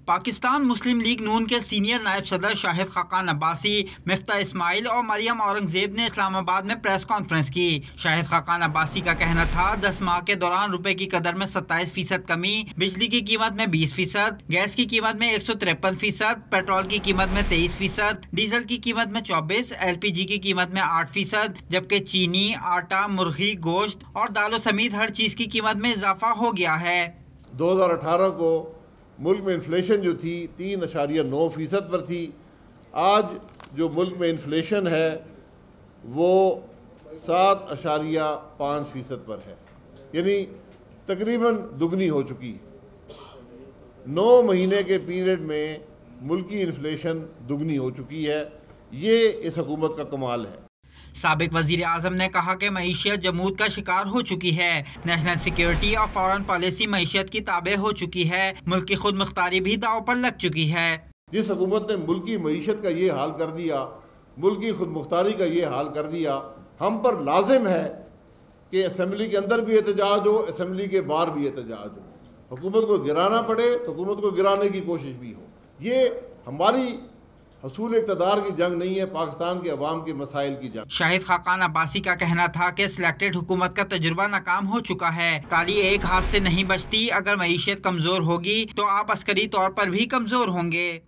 پاکستان مسلم league نون کے senior نائب صدر شاہد خاقان عباسی، مفتاح اسماعیل اور مریم اورنگزیب نے اسلام آباد میں پریس کانفرنس کی۔ شاہد خاقان عباسی کا کہنا تھا 10 ماہ کے دوران روپے کی قدر میں 27% کمی، بجلی کی قیمت میں 20%، گیس کی قیمت میں 153%، پیٹرول کی قیمت میں 23%، ڈیزل کی قیمت میں 24%، LPG کی قیمت میں 8%، جبکہ چینی، آٹا، مرغی، گوشت اور دالوں سمیت ہر چیز کی قیمت میں اضافہ ہو گیا ہے۔ 2018 کو ملک میں انفلیشن جو تھی 3.9% پر تھی، آج جو ملک میں انفلیشن ہے وہ 7.5% پر ہے، یعنی تقریباً دگنی ہو چکی ہے۔ 9 مہینے کے پیریڈ میں ملکی انفلیشن دگنی ہو چکی ہے، یہ اس حکومت کا کمال ہے۔ سابق وزیر اعظم نے کہا کہ معیشت جمود کا شکار ہو چکی ہے، نیشنل سیکیورٹی اور فارن پالیسی معیشت کی تابع ہو چکی ہے، ملک کی خود مختاری بھی داؤ پر لگ چکی ہے۔ جس حکومت نے ملکی معیشت کا یہ حال کر دیا، ملکی خود مختاری کا یہ حال کر دیا، ہم پر لازم ہے کہ اسمبلی کے اندر بھی احتجاج ہو، اسمبلی کے باہر بھی احتجاج ہو، حکومت کو گرانا پڑے تو حکومت کو گرانے کی کوشش بھی ہو۔ یہ ہماری حصول اقتدار کی جنگ نہیں ہے، پاکستان کے عوام کے مسائل کی جنگ۔ شاہد خاقان عباسی کا کہنا تھا کہ سلیکٹڈ حکومت کا تجربہ ناکام ہو چکا ہے، تالی ایک ہاتھ سے نہیں بچتی، اگر معیشت کمزور ہوگی تو آپ عسکری طور پر بھی کمزور ہوں گے۔